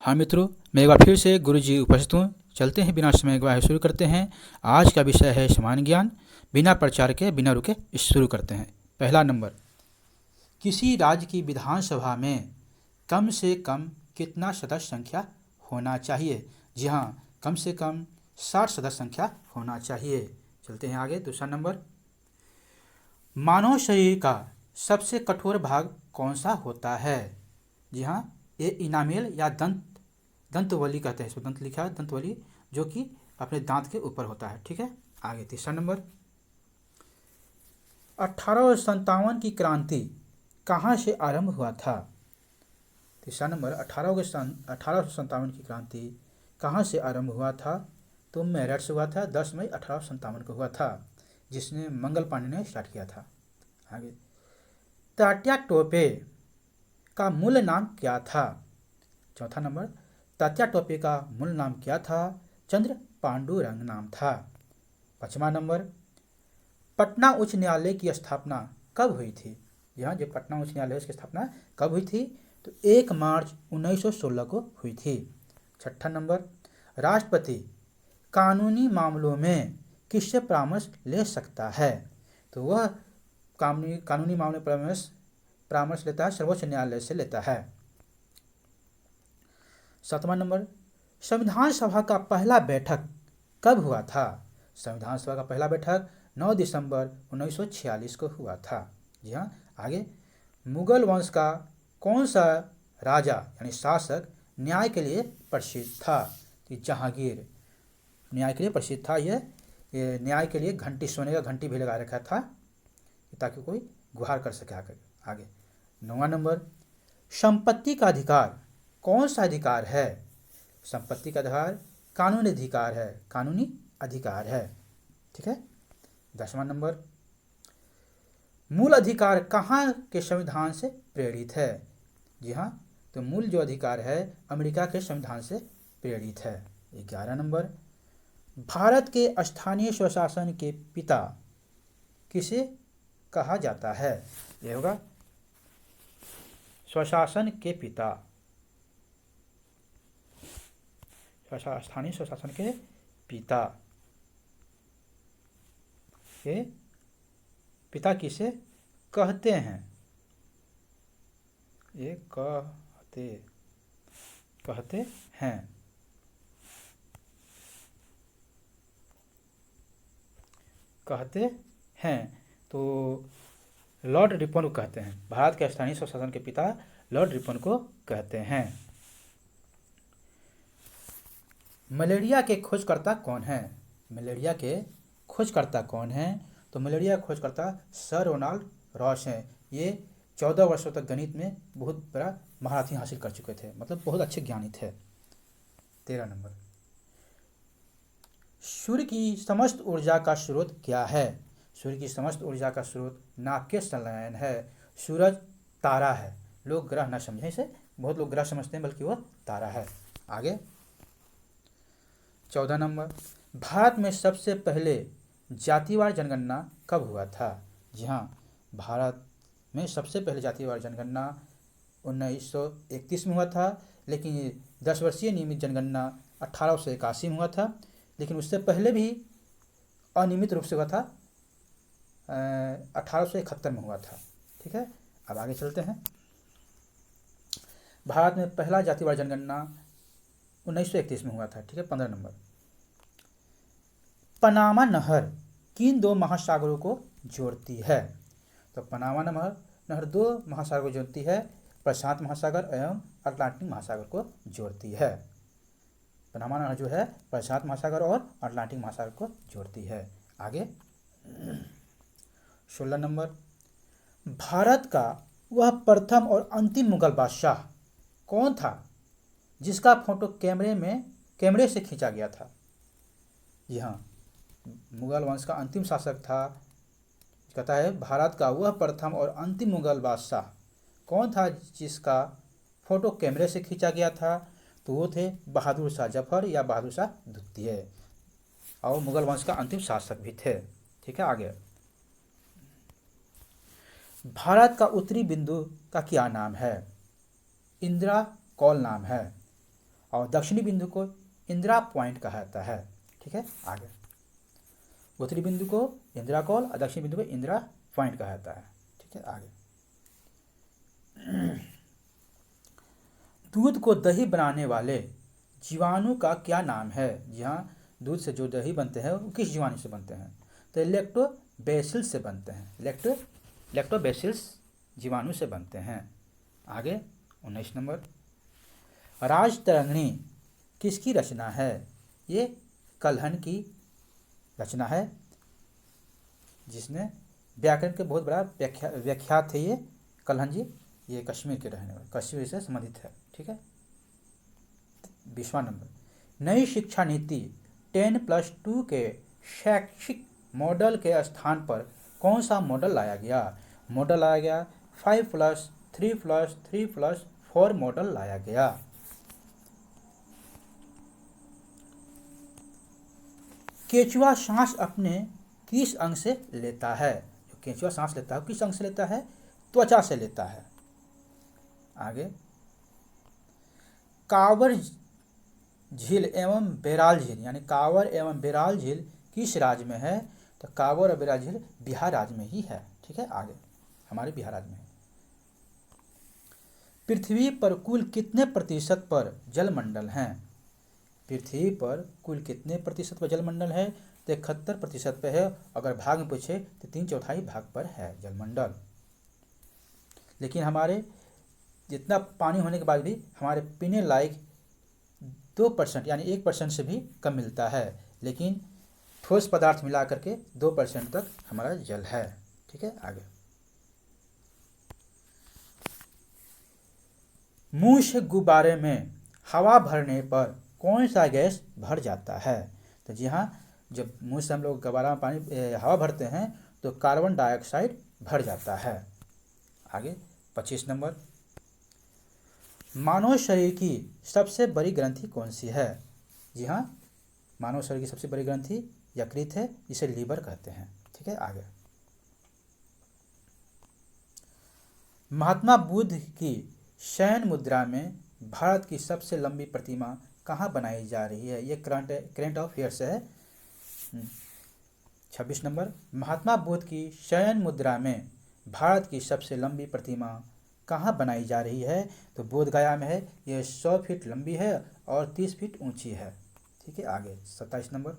हाँ मित्रों, मैं एक बार फिर से गुरुजी उपस्थित हूँ। चलते हैं, बिना समय गवाए शुरू करते हैं। आज का विषय है सामान्य ज्ञान। बिना प्रचार के, बिना रुके शुरू करते हैं। पहला नंबर, किसी राज्य की विधानसभा में कम से कम कितना सदस्य संख्या होना चाहिए? जी हाँ, कम से कम 60 सदस्य संख्या होना चाहिए। चलते हैं आगे। दूसरा नंबर, मानव शरीर का सबसे कठोर भाग कौन सा होता है? जी हाँ, ये इनामेल या दंतवली कहते हैं। इसमें दंत लिखा है, दंतवली, जो कि अपने दांत के ऊपर होता है। ठीक है, आगे तीसरा नंबर, 1857 की क्रांति कहाँ से आरंभ हुआ था? तीसरा नंबर, 1857 की क्रांति कहाँ से आरंभ हुआ था? तो मेरठ से हुआ था। 10 मई 1857 को हुआ था, जिसने मंगल पांडे ने स्टार्ट किया था। आगे, तात्या टोपे का मूल नाम क्या था? चौथा नंबर, तात्या टोपे का मूल नाम क्या था? चंद्र पांडुरंग नाम था। पांचवा नंबर, पटना उच्च न्यायालय की स्थापना कब हुई थी? यहाँ जो पटना उच्च न्यायालय की स्थापना कब हुई थी? तो 1 मार्च 1916 को हुई थी। छठा नंबर, राष्ट्रपति कानूनी मामलों में किससे परामर्श ले सकता है? तो वह कानूनी मामले परामर्श लेता है, सर्वोच्च न्यायालय से लेता है। सातवां नंबर, संविधान सभा का पहला बैठक कब हुआ था? संविधान सभा का पहला बैठक 9 दिसंबर 1946 को हुआ था। जी हाँ, आगे, मुगल वंश का कौन सा राजा यानी शासक न्याय के लिए प्रसिद्ध था? कि जहांगीर न्याय के लिए प्रसिद्ध था। ये न्याय के लिए घंटी, सोने का घंटी भी लगा रखा था ताकि कोई गुहार कर सके आकर। आगे, नौवां नंबर, संपत्ति का अधिकार कौन सा अधिकार है? संपत्ति का अधिकार कानूनी अधिकार है, कानूनी अधिकार है। ठीक है। 10वां नंबर, मूल अधिकार कहाँ के संविधान से प्रेरित है? जी हाँ, तो मूल जो अधिकार है अमेरिका के संविधान से प्रेरित है। 11 नंबर, भारत के स्थानीय स्वशासन के पिता किसे कहा जाता है? यह होगा स्वशासन के पिता, स्थानीय स्वशासन के पिता के पिता किसे कहते हैं? ये कहते हैं। कहते हैं तो लॉर्ड रिपन को कहते हैं। भारत के स्थानीय स्वशासन के पिता लॉर्ड रिपन को कहते हैं। मलेरिया के खोजकर्ता कौन है? मलेरिया के खोजकर्ता कौन है? तो मलेरिया खोजकर्ता सर रोनाल्ड रॉस हैं। ये 14 वर्षों तक गणित में बहुत बड़ा महारथी हासिल कर चुके थे, मतलब बहुत अच्छे ज्ञानी थे। 13 नंबर, सूर्य की समस्त ऊर्जा का स्रोत क्या है? सूर्य की समस्त ऊर्जा का स्रोत नाभिकीय संलयन है। सूरज तारा है, लोग ग्रह न समझें इसे, बहुत लोग ग्रह समझते हैं, बल्कि वह तारा है। आगे, 14 नंबर, भारत में सबसे पहले जातिवार जनगणना कब हुआ था? जी हाँ, भारत में सबसे पहले जातिवार जनगणना 1931 में हुआ था, लेकिन 10 वर्षीय नियमित जनगणना 1881 में हुआ था, लेकिन उससे पहले भी अनियमित रूप से हुआ था, 1871 में हुआ था। ठीक है, अब आगे चलते हैं। भारत में पहला जातिवार जनगणना 1931 में हुआ था। ठीक है। 15 नंबर, पनामा नहर किन दो महासागरों को जोड़ती है? तो पनामा नहर 2 महासागर को जोड़ती है, प्रशांत महासागर एवं अटलांटिक महासागर को जोड़ती है। पनामा नहर जो है प्रशांत महासागर और अटलांटिक महासागर को जोड़ती है। आगे, 16 नंबर, भारत का वह प्रथम और अंतिम मुगल बादशाह कौन था जिसका फोटो कैमरे से खींचा गया था? जी हाँ, मुगल वंश का अंतिम शासक था। कहता है भारत का वह प्रथम और अंतिम मुगल बादशाह कौन था जिसका फोटो कैमरे से खींचा गया था? तो वो थे बहादुर शाह जफर या बहादुर शाह द्वितीय, और मुगल वंश का अंतिम शासक भी थे। ठीक है। आगे, भारत का उत्तरी बिंदु का क्या नाम है? इंदिरा कौल नाम है। और दक्षिणी बिंदु को इंदिरा पॉइंट कहा जाता है। ठीक है, आगे उत्तरी बिंदु को इंदिरा कॉल और दक्षिणी बिंदु को इंदिरा पॉइंट कहा जाता है। ठीक है, आगे दूध को दही बनाने वाले जीवाणु का क्या नाम है? जी हाँ, दूध से जो दही बनते हैं वो किस जीवाणु से बनते हैं? तो लैक्टोबैसिलस से बनते हैं। लैक्टोबैसिलस जीवाणु से बनते हैं। आगे 19 नंबर, राजतरंगिणी किसकी रचना है? ये कल्हण की रचना है, जिसने व्याकरण के बहुत बड़ा व्याख्यात थे ये कल्हण जी। ये कश्मीर के रहने वाले, कश्मीर से संबंधित है। ठीक है, 20वां नंबर, नई शिक्षा नीति 10+2 के शैक्षिक मॉडल के स्थान पर कौन सा मॉडल लाया गया? मॉडल लाया गया 5+3+3+4 मॉडल लाया गया। केंचुआ सांस अपने किस अंग से लेता है? जो केंचुआ सांस लेता है किस अंग से लेता है? त्वचा से लेता है। आगे, कांवर झील एवं बेराल झील यानी कांवर एवं बेराल झील किस राज्य में है? तो कांवर और बेराल झील बिहार राज्य में ही है। ठीक है, आगे हमारे बिहार राज्य में है। पृथ्वी पर कुल कितने प्रतिशत पर जलमंडल हैं? पृथ्वी पर कुल कितने प्रतिशत पर जलमंडल है? तो 71% पे है। अगर भाग में पूछे तो 3/4 भाग पर है जलमंडल। लेकिन हमारे जितना पानी होने के बाद भी हमारे पीने लायक 2% यानी 1% से भी कम मिलता है, लेकिन ठोस पदार्थ मिला करके 2% तक हमारा जल है। ठीक है, आगे, मुंह से गुब्बारे में हवा भरने पर कौन सा गैस भर जाता है? तो जी हाँ, जब मुंह से हम लोग गुब्बारा में पानी हवा भरते हैं तो कार्बन डाइऑक्साइड भर जाता है। आगे 25 नंबर, मानव शरीर की सबसे बड़ी ग्रंथि कौन सी है? जी हाँ, मानव शरीर की सबसे बड़ी ग्रंथि यकृत है, जिसे लीवर कहते हैं। ठीक है, आगे, महात्मा बुद्ध की शयन मुद्रा में भारत की सबसे लंबी प्रतिमा कहाँ बनाई जा रही है? ये करंट अफेयर्स है। 26 नंबर, महात्मा बुद्ध की शयन मुद्रा में भारत की सबसे लंबी प्रतिमा कहाँ बनाई जा रही है? तो बोध गया में है। ये 100 फीट लंबी है और 30 फीट ऊंची है। ठीक है, आगे 27 नंबर,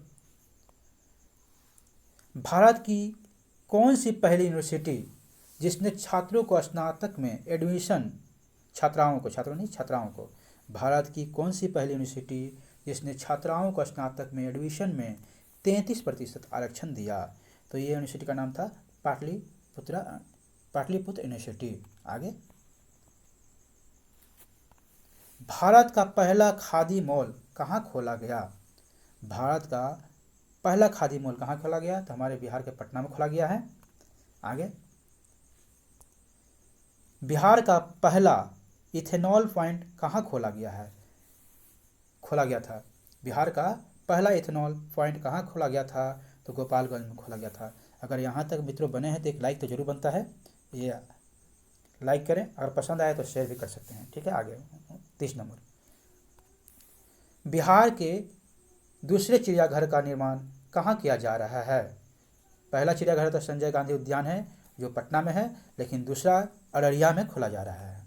भारत की कौन सी पहली यूनिवर्सिटी जिसने छात्रों को स्नातक में एडमिशन, छात्राओं को, भारत की कौन सी पहली यूनिवर्सिटी जिसने छात्राओं को स्नातक में एडमिशन में 33% आरक्षण दिया? तो ये यूनिवर्सिटी का नाम था पाटलिपुत्र यूनिवर्सिटी। आगे, भारत का पहला खादी मॉल कहाँ खोला गया? भारत का पहला खादी मॉल कहाँ खोला गया? तो हमारे बिहार के पटना में खोला गया है। आगे, बिहार का पहला इथेनॉल प्लांट कहाँ खोला गया था? बिहार का पहला इथेनॉल प्लांट कहाँ खोला गया था? तो गोपालगंज में खोला गया था। अगर यहाँ तक मित्रों बने हैं तो एक लाइक तो जरूर बनता है, ये लाइक करें। अगर पसंद आए तो शेयर भी कर सकते हैं। ठीक है, आगे 30 नंबर, बिहार के दूसरे चिड़ियाघर का निर्माण कहाँ किया जा रहा है? पहला चिड़ियाघर तो संजय गांधी उद्यान है जो पटना में है, लेकिन दूसरा अररिया में खोला जा रहा है।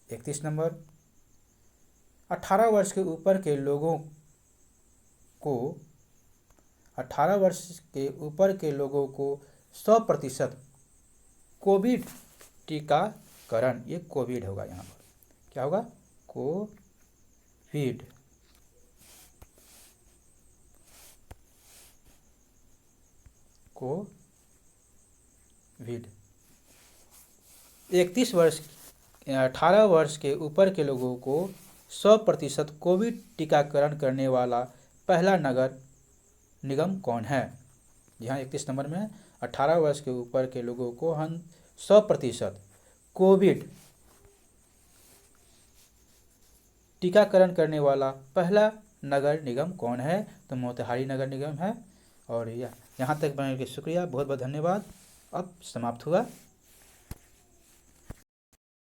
31 नंबर, 18 वर्ष के ऊपर के लोगों को 100% कोविड टीकाकरण, ये कोविड होगा, यहाँ पर क्या होगा? कोविड 18 वर्ष के ऊपर के लोगों को 100% कोविड टीकाकरण करने वाला पहला नगर निगम कौन है? यहाँ 31 नंबर में 18 वर्ष के ऊपर के लोगों को हम 100% कोविड टीकाकरण करने वाला पहला नगर निगम कौन है? तो मोतिहारी नगर निगम है। और यहाँ तक बनने के शुक्रिया, बहुत बहुत धन्यवाद। अब समाप्त हुआ।